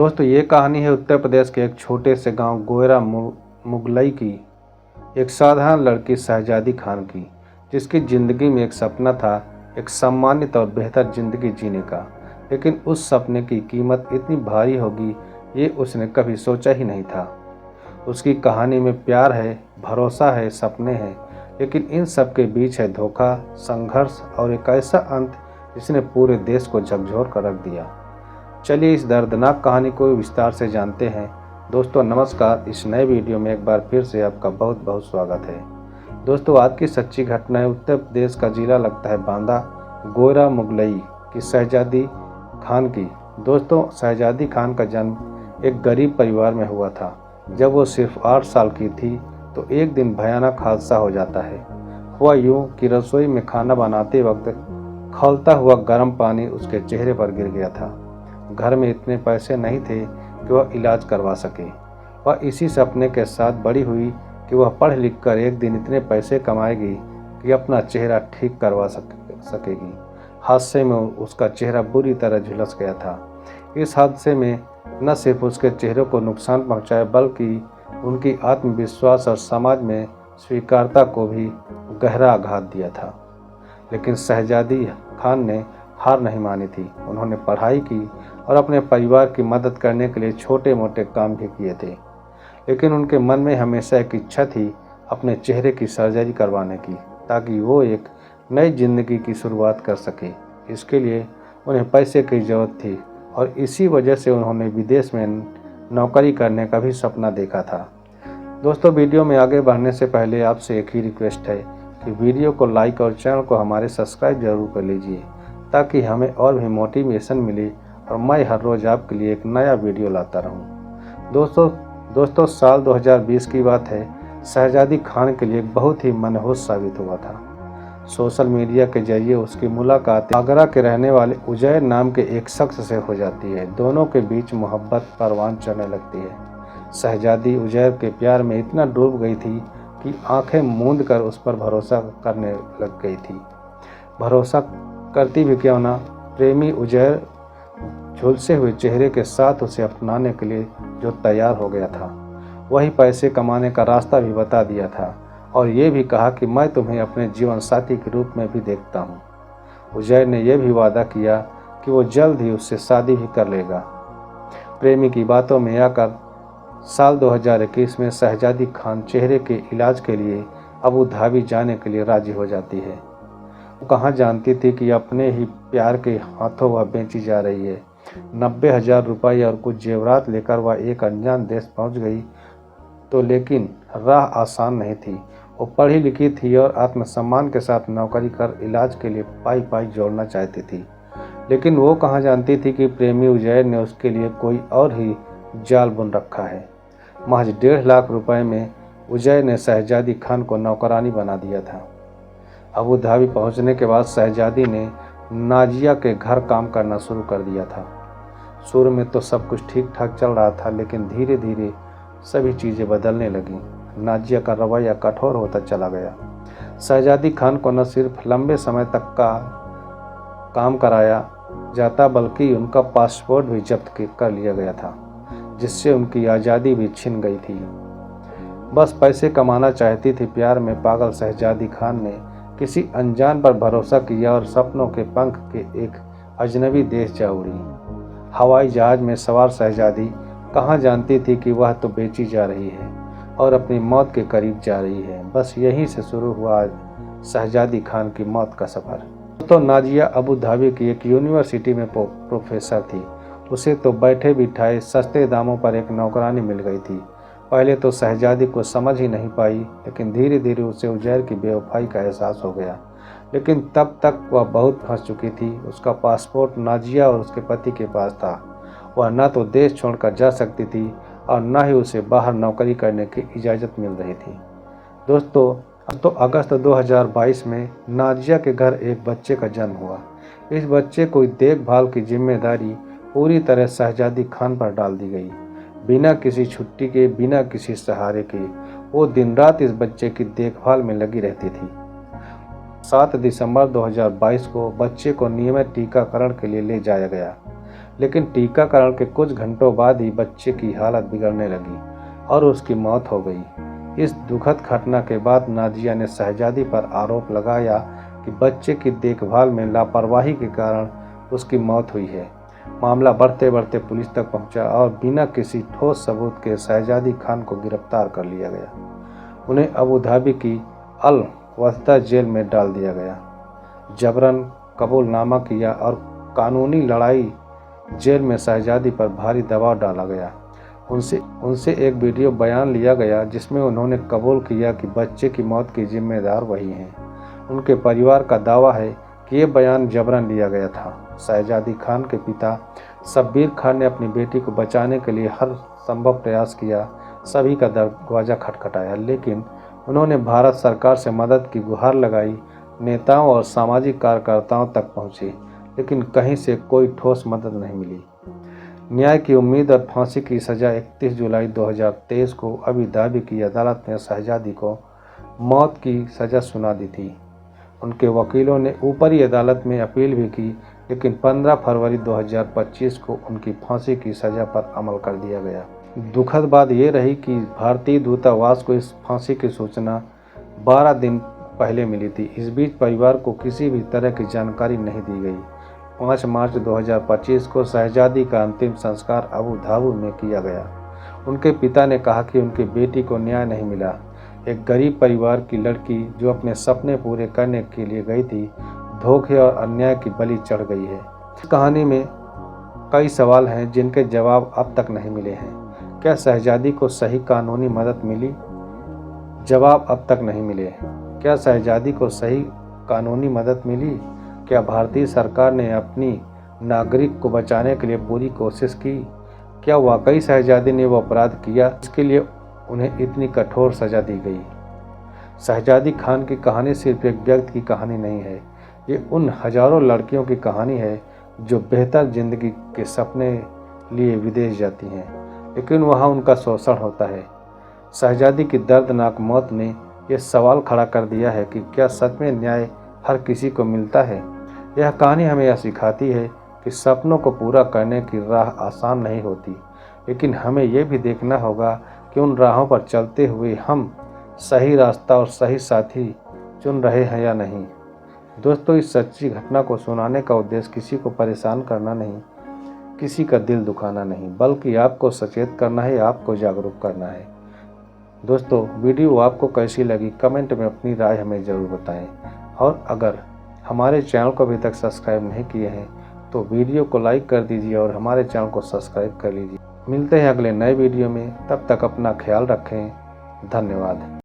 दोस्तों ये कहानी है उत्तर प्रदेश के एक छोटे से गांव गोयरा मुगलई की। एक साधारण लड़की शहजादी खान की, जिसकी ज़िंदगी में एक सपना था, एक सम्मानित और बेहतर ज़िंदगी जीने का। लेकिन उस सपने की कीमत इतनी भारी होगी, ये उसने कभी सोचा ही नहीं था। उसकी कहानी में प्यार है, भरोसा है, सपने हैं, लेकिन इन सब के बीच है धोखा, संघर्ष और एक ऐसा अंत जिसने पूरे देश को झकझोर कर रख दिया। चलिए इस दर्दनाक कहानी को विस्तार से जानते हैं। दोस्तों नमस्कार, इस नए वीडियो में एक बार फिर से आपका बहुत बहुत स्वागत है। दोस्तों आज की सच्ची घटना है उत्तर प्रदेश का जिला लगता है बांदा, गोयरा मुगलई की शहजादी खान की। दोस्तों शहजादी खान का जन्म एक गरीब परिवार में हुआ था। जब वो सिर्फ 8 साल की थी तो एक दिन भयानक हादसा हो जाता है। हुआ यूं कि रसोई में खाना बनाते वक्त खौलता हुआ गर्म पानी उसके चेहरे पर गिर गया था। घर में इतने पैसे नहीं थे कि वह इलाज करवा सके। वह इसी सपने के साथ बड़ी हुई कि वह पढ़ लिख कर एक दिन इतने पैसे कमाएगी कि अपना चेहरा ठीक करवा सकेगी। हादसे में उसका चेहरा बुरी तरह झुलस गया था। इस हादसे में न सिर्फ उसके चेहरे को नुकसान पहुंचाया, बल्कि उनकी आत्मविश्वास और समाज में स्वीकार्यता को भी गहरा आघात दिया था। लेकिन शहजादी खान ने हार नहीं मानी थी। उन्होंने पढ़ाई की और अपने परिवार की मदद करने के लिए छोटे मोटे काम भी किए थे। लेकिन उनके मन में हमेशा एक इच्छा थी अपने चेहरे की सर्जरी करवाने की, ताकि वो एक नई जिंदगी की शुरुआत कर सके। इसके लिए उन्हें पैसे की ज़रूरत थी और इसी वजह से उन्होंने विदेश में नौकरी करने का भी सपना देखा था। दोस्तों वीडियो में आगे बढ़ने से पहले आपसे एक ही रिक्वेस्ट है कि वीडियो को लाइक और चैनल को हमारे सब्सक्राइब जरूर कर लीजिए, ताकि हमें और भी मोटिवेशन मिले और मैं हर रोज़ आपके लिए एक नया वीडियो लाता रहूं। दोस्तों साल 2020 की बात है। शहजादी खान के लिए एक बहुत ही मनहूस साबित हुआ था। सोशल मीडिया के जरिए उसकी मुलाकात आगरा के रहने वाले उजैर नाम के एक शख्स से हो जाती है। दोनों के बीच मोहब्बत परवान चढ़ने लगती है। शहजादी उजैर के प्यार में इतना डूब गई थी कि आंखें मूंद कर उस पर भरोसा करने लग गई थी। भरोसा करती भी क्यों ना, प्रेमी उजैर झुलसे हुए चेहरे के साथ उसे अपनाने के लिए जो तैयार हो गया था। वही पैसे कमाने का रास्ता भी बता दिया था और ये भी कहा कि मैं तुम्हें अपने जीवन साथी के रूप में भी देखता हूँ। उजैर ने यह भी वादा किया कि वो जल्द ही उससे शादी भी कर लेगा। प्रेमी की बातों में आकर साल 2021 में शहजादी खान चेहरे के इलाज के लिए अबू धाबी जाने के लिए राजी हो जाती है। वो कहाँ जानती थी कि अपने ही प्यार के हाथों वह बेची जा रही है। 90,000 रुपये और कुछ जेवरात लेकर वह एक अनजान देश पहुंच गई। तो लेकिन राह आसान नहीं थी। वो पढ़ी लिखी थी और आत्मसम्मान के साथ नौकरी कर इलाज के लिए पाई पाई जोड़ना चाहती थी। लेकिन वो कहाँ जानती थी कि प्रेमी उजैर ने उसके लिए कोई और ही जाल बुन रखा है। महज 1.5 लाख रुपए में उजैर ने शहजादी खान को नौकरानी बना दिया था। अबू धाबी पहुंचने के बाद शहजादी ने नाजिया के घर काम करना शुरू कर दिया था। शुरू में तो सब कुछ ठीक ठाक चल रहा था, लेकिन धीरे धीरे सभी चीज़ें बदलने लगीं। नाजिया का रवैया कठोर होता चला गया। शहजादी खान को न सिर्फ लंबे समय तक का काम कराया जाता, बल्कि उनका पासपोर्ट भी जब्त कर लिया गया था, जिससे उनकी आज़ादी भी छिन गई थी। बस पैसे कमाना चाहती थी। प्यार में पागल शहजादी खान ने किसी अनजान पर भरोसा किया और सपनों के पंख के एक अजनबी देश जा उड़ी। हवाई जहाज में सवार शहजादी कहाँ जानती थी कि वह तो बेची जा रही है और अपनी मौत के करीब जा रही है। बस यहीं से शुरू हुआ शहजादी खान की मौत का सफ़र। तो नाजिया अबू धाबी की एक यूनिवर्सिटी में प्रोफेसर थी। उसे तो बैठे बिठाए सस्ते दामों पर एक नौकरानी मिल गई थी। पहले तो शहजादी को समझ ही नहीं पाई, लेकिन धीरे धीरे उसे उजैर की बेवफाई का एहसास हो गया। लेकिन तब तक वह बहुत फंस चुकी थी। उसका पासपोर्ट नाजिया और उसके पति के पास था। वह न तो देश छोड़कर जा सकती थी और न ही उसे बाहर नौकरी करने की इजाज़त मिल रही थी। दोस्तों अगस्त 2022 में नाजिया के घर एक बच्चे का जन्म हुआ। इस बच्चे को देखभाल की जिम्मेदारी पूरी तरह शहजादी खान पर डाल दी गई। बिना किसी छुट्टी के, बिना किसी सहारे के वो दिन रात इस बच्चे की देखभाल में लगी रहती थी। 7 दिसंबर 2022 को बच्चे को नियमित टीकाकरण के लिए ले जाया गया, लेकिन टीकाकरण के कुछ घंटों बाद ही बच्चे की हालत बिगड़ने लगी और उसकी मौत हो गई। इस दुखद घटना के बाद नाजिया ने शहजादी पर आरोप लगाया कि बच्चे की देखभाल में लापरवाही के कारण उसकी मौत हुई है। मामला बढ़ते बढ़ते पुलिस तक पहुंचा और बिना किसी ठोस सबूत के शहजादी खान को गिरफ्तार कर लिया गया। उन्हें अबू धाबी की अल वस्दा जेल में डाल दिया गया। जबरन कबूलनामा किया और कानूनी लड़ाई जेल में शहजादी पर भारी दबाव डाला गया। उनसे एक वीडियो बयान लिया गया जिसमें उन्होंने कबूल किया कि बच्चे की मौत की जिम्मेदार वही हैं। उनके परिवार का दावा है कि ये बयान जबरन लिया गया था। शहजादी खान के पिता शब्बीर खान ने अपनी बेटी को बचाने के लिए हर संभव प्रयास किया, सभी का दरवाज़ा खटखटाया, लेकिन उन्होंने भारत सरकार से मदद की गुहार लगाई, नेताओं और सामाजिक कार्यकर्ताओं तक पहुंचे, लेकिन कहीं से कोई ठोस मदद नहीं मिली। न्याय की उम्मीद और फांसी की सज़ा 31 जुलाई 2023 को अबू धाबी की अदालत ने शहजादी को मौत की सज़ा सुना दी थी। उनके वकीलों ने ऊपरी अदालत में अपील भी की, लेकिन 15 फरवरी 2025 को उनकी फांसी की सज़ा पर अमल कर दिया गया। दुखद बात यह रही कि भारतीय दूतावास को इस फांसी की सूचना 12 दिन पहले मिली थी। इस बीच परिवार को किसी भी तरह की जानकारी नहीं दी गई। 5 मार्च 2025 को शहजादी का अंतिम संस्कार अबू धाबी में किया गया। उनके पिता ने कहा कि उनकी बेटी को न्याय नहीं मिला। एक गरीब परिवार की लड़की जो अपने सपने पूरे करने के लिए गई थी, धोखे और अन्याय की बलि चढ़ गई है। इस कहानी में कई सवाल हैं जिनके जवाब अब तक नहीं मिले हैं। क्या शहजादी को सही कानूनी मदद मिली? जवाब अब तक नहीं मिले। क्या शहजादी को सही कानूनी मदद मिली? क्या भारतीय सरकार ने अपनी नागरिक को बचाने के लिए पूरी कोशिश की? क्या वाकई शहजादी ने वो अपराध किया इसके लिए उन्हें इतनी कठोर सज़ा दी गई? शहजादी खान की कहानी सिर्फ एक व्यक्ति की कहानी नहीं है, ये उन हजारों लड़कियों की कहानी है जो बेहतर ज़िंदगी के सपने लिए विदेश जाती हैं, लेकिन वहाँ उनका शोषण होता है। शहजादी की दर्दनाक मौत ने यह सवाल खड़ा कर दिया है कि क्या सच में न्याय हर किसी को मिलता है? यह कहानी हमें यह सिखाती है कि सपनों को पूरा करने की राह आसान नहीं होती, लेकिन हमें यह भी देखना होगा कि उन राहों पर चलते हुए हम सही रास्ता और सही साथी चुन रहे हैं या नहीं। दोस्तों, इस सच्ची घटना को सुनाने का उद्देश्य किसी को परेशान करना नहीं, किसी का दिल दुखाना नहीं, बल्कि आपको सचेत करना है, आपको जागरूक करना है। दोस्तों, वीडियो आपको कैसी लगी कमेंट में अपनी राय हमें ज़रूर बताएं, और अगर हमारे चैनल को अभी तक सब्सक्राइब नहीं किए हैं तो वीडियो को लाइक कर दीजिए और हमारे चैनल को सब्सक्राइब कर लीजिए। मिलते हैं अगले नए वीडियो में, तब तक अपना ख्याल रखें। धन्यवाद।